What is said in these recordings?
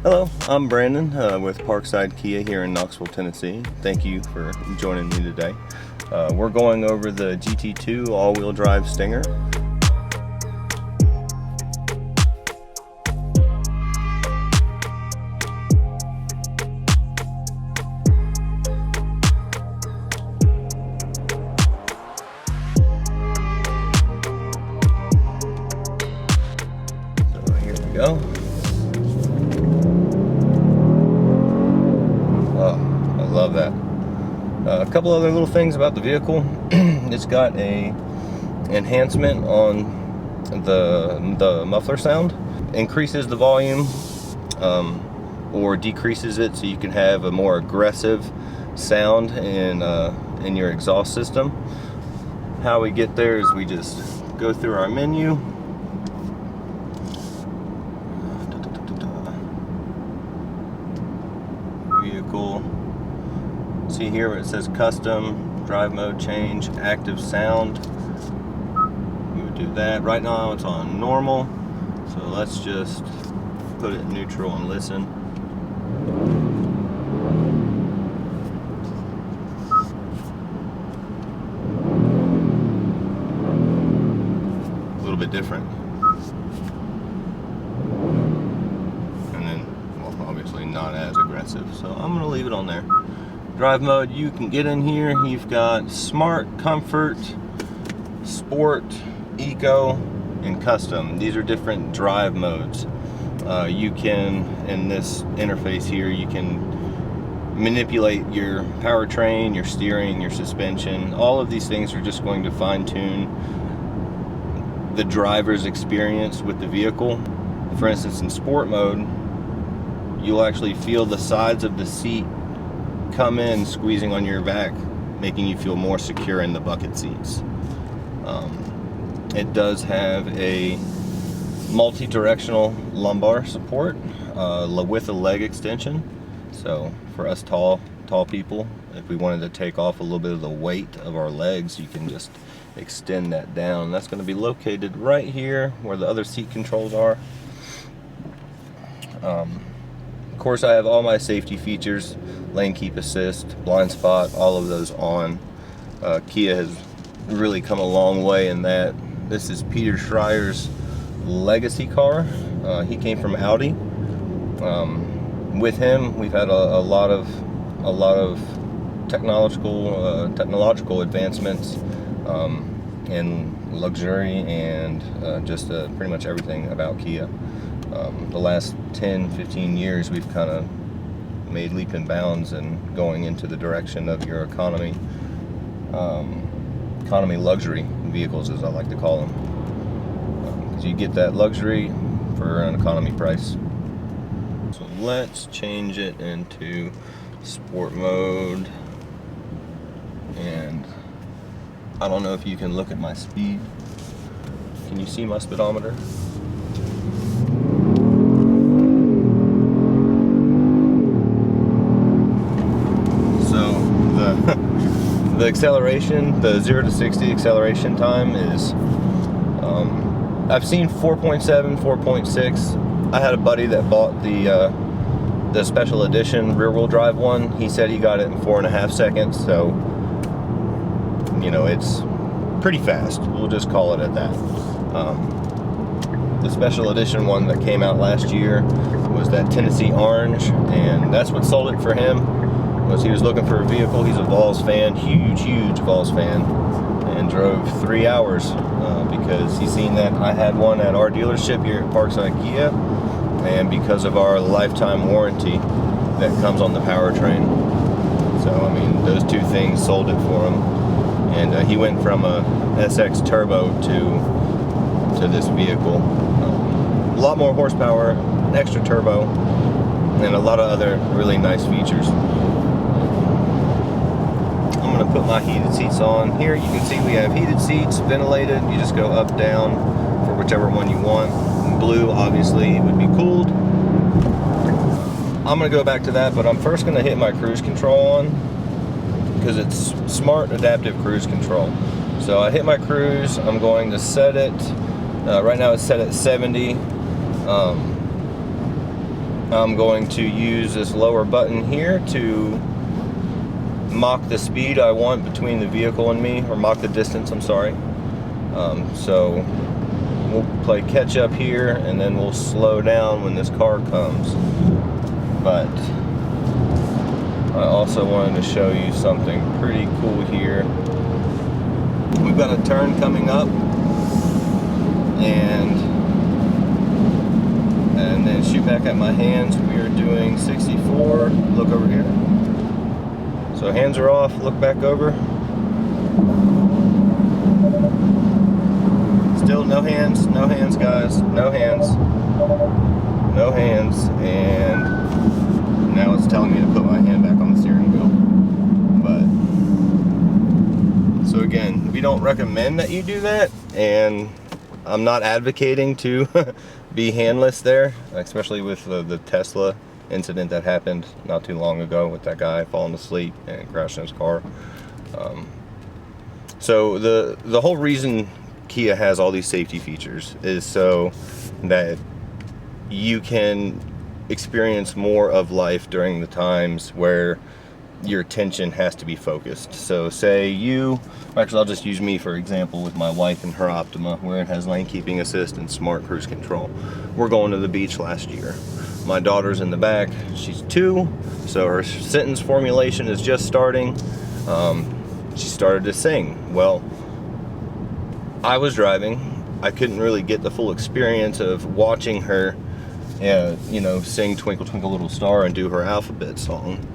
Hello, I'm Brandon with Parkside Kia here in Knoxville, Tennessee. Thank you for joining me today. We're going over the GT2 all-wheel drive Stinger. So here we go. Love that. A couple other little things about the vehicle. It's got a enhancement on the muffler sound. Increases the volume or decreases it so you can have a more aggressive sound in your exhaust system. How we get there is we just go through our menu. Vehicle. See here where it says custom, drive mode change, active sound. We would do that. Right now it's on normal, so let's just put it in neutral and listen. A little bit different. And then, well, obviously not as aggressive, so I'm going to leave it on there. Drive mode, you can get in here. You've got Smart, Comfort, Sport, Eco, and Custom. These are different drive modes. You can, in this interface here, you can manipulate your powertrain, your steering, your suspension. All of these things are just going to fine-tune the driver's experience with the vehicle. For instance, in Sport mode, you'll actually feel the sides of the seat come in squeezing on your back, making you feel more secure in the bucket seats. It does have a multi-directional lumbar support with a leg extension. So for us tall people, if we wanted to take off a little bit of the weight of our legs, you can just extend that down. That's going to be located right here where the other seat controls are. Of course, I have all my safety features, lane keep assist, blind spot, all of those on. Kia has really come a long way in that. This is Peter Schreier's legacy car. He came from Audi. With him, we've had a lot of technological advancements in luxury and just pretty much everything about Kia. The last 10-15 years we've kind of made leap and bounds and going into the direction of your economy luxury vehicles, as I like to call them, because you get that luxury for an economy price. So let's change it into sport mode, and I don't know if you can look at my speed. Can you see my speedometer? The acceleration, the 0 to 60 acceleration time is, I've seen 4.7, 4.6. I had a buddy that bought the special edition rear-wheel drive one. He said he got it in 4.5 seconds, so, you know, it's pretty fast. We'll just call it at that. The special edition one that came out last year was that Tennessee Orange, and that's what sold it for him. Was he was looking for a vehicle. He's a Vols fan, huge Vols fan, and drove 3 hours because he's seen that I had one at our dealership here at Parkside Kia, and because of our lifetime warranty that comes on the powertrain. So I mean, those two things sold it for him, and he went from a SX Turbo to this vehicle. A lot more horsepower, extra turbo, and a lot of other really nice features. I'm going to put my heated seats on. Here you can see we have heated seats, ventilated. You just go up, down for whichever one you want. Blue obviously would be cooled. I'm going to go back to that, but I'm first going to hit my cruise control on because it's smart adaptive cruise control. So I hit my cruise. I'm going to set it. Right now it's set at 70. I'm going to use this lower button here to mock the speed I want between the vehicle and me, or mock the distance, I'm sorry. So we'll play catch up here, and then we'll slow down when this car comes. But I also wanted to show you something pretty cool here. We've got a turn coming up, and then shoot back at my hands. We are doing 64. Look over here. So hands are off, look back over. Still no hands guys, no hands. No hands, and now it's telling me to put my hand back on the steering wheel. But, so again, we don't recommend that you do that, and I'm not advocating to be handless there, especially with the Tesla incident that happened not too long ago with that guy falling asleep and crashing his car. So the whole reason Kia has all these safety features is so that you can experience more of life during the times where your attention has to be focused. So say actually I'll just use me for example with my wife and her Optima, where it has lane keeping assist and smart cruise control. We're going to the beach last year. My daughter's in the back, she's 2, so her sentence formulation is just starting. She started to sing. Well, I was driving, I couldn't really get the full experience of watching her sing Twinkle Twinkle Little Star and do her alphabet song.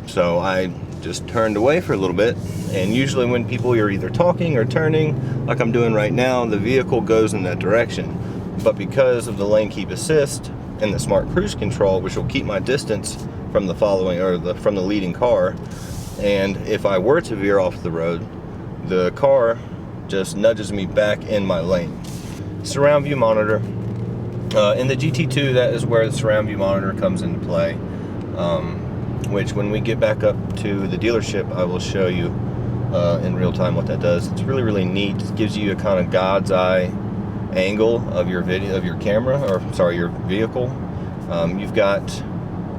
So I just turned away for a little bit, and usually when people are either talking or turning, like I'm doing right now, the vehicle goes in that direction. But because of the lane keep assist and the smart cruise control, which will keep my distance from the from the leading car, and if I were to veer off the road, the car just nudges me back in my lane. Surround view monitor. In the GT2, that is where the surround view monitor comes into play, which when we get back up to the dealership, I will show you in real time what that does. It's really, really neat. It gives you a kind of God's eye angle of your camera, or sorry, your vehicle. You've got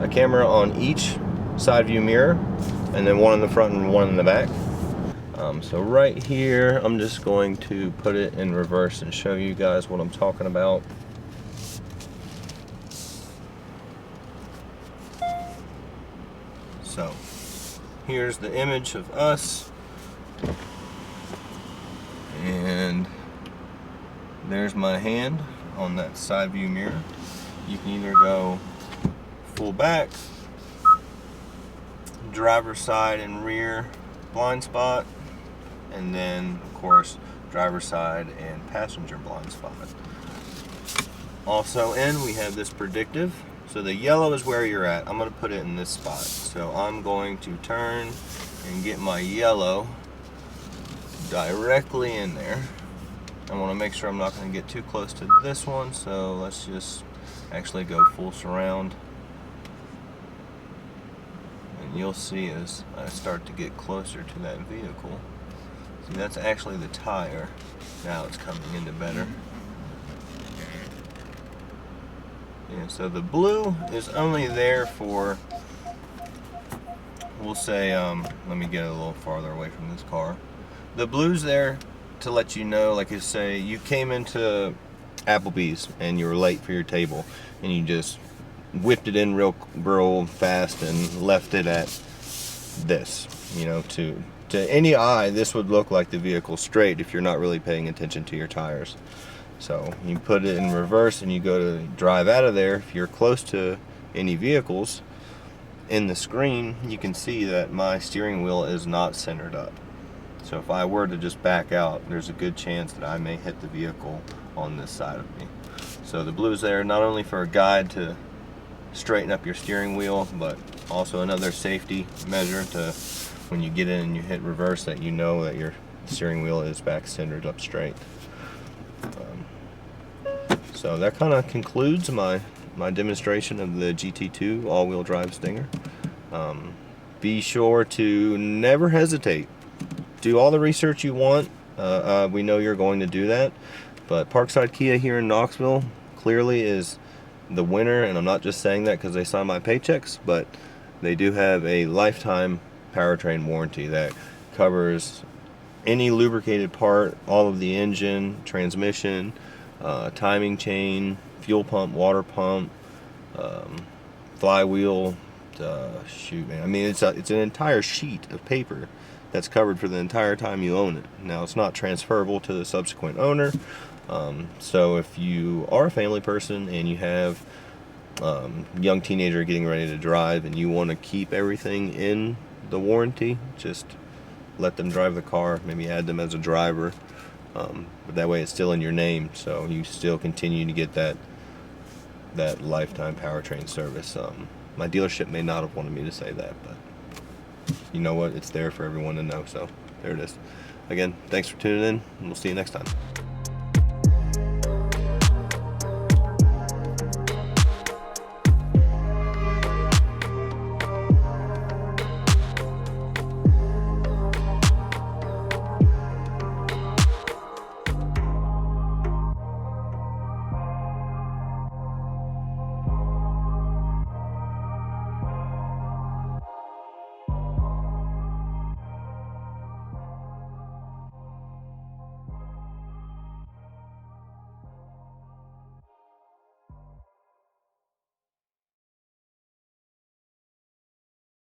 a camera on each side view mirror, and then one in the front and one in the back. So right here, I'm just going to put it in reverse and show you guys what I'm talking about. So here's the image of us, and there's my hand on that side view mirror. You can either go full back, driver's side and rear blind spot, and then of course driver's side and passenger blind spot. Also we have this predictive. So the yellow is where you're at. I'm going to put it in this spot. So I'm going to turn and get my yellow directly in there. I want to make sure I'm not going to get too close to this one, so let's just actually go full surround. And you'll see as I start to get closer to that vehicle. See, that's actually the tire. Now it's coming into better. Yeah, so the blue is only there for, we'll say, let me get a little farther away from this car. The blue's there to let you know, like you say, you came into Applebee's and you were late for your table, and you just whipped it in real fast and left it at this. To any eye, this would look like the vehicle straight if you're not really paying attention to your tires. So you put it in reverse and you go to drive out of there. If you're close to any vehicles in the screen, you can see that my steering wheel is not centered up. So if I were to just back out, there's a good chance that I may hit the vehicle on this side of me. So the blue's there not only for a guide to straighten up your steering wheel, but also another safety measure to when you get in and you hit reverse, that you know that your steering wheel is back centered up straight. So that kind of concludes my demonstration of the GT2 all-wheel drive Stinger. Be sure to never hesitate. Do all the research you want. We know you're going to do that. But Parkside Kia here in Knoxville clearly is the winner, and I'm not just saying that because they sign my paychecks, but they do have a lifetime powertrain warranty that covers any lubricated part, all of the engine, transmission, timing chain, fuel pump, water pump, flywheel. Shoot, man. I mean, it's an entire sheet of paper that's covered for the entire time you own it. Now, it's not transferable to the subsequent owner. So if you are a family person and you have young teenager getting ready to drive and you want to keep everything in the warranty, just let them drive the car, maybe add them as a driver, but that way it's still in your name, so you still continue to get that lifetime powertrain service. My dealership may not have wanted me to say that, but you know what, it's there for everyone to know, so there it is. Again, thanks for tuning in, and we'll see you next time.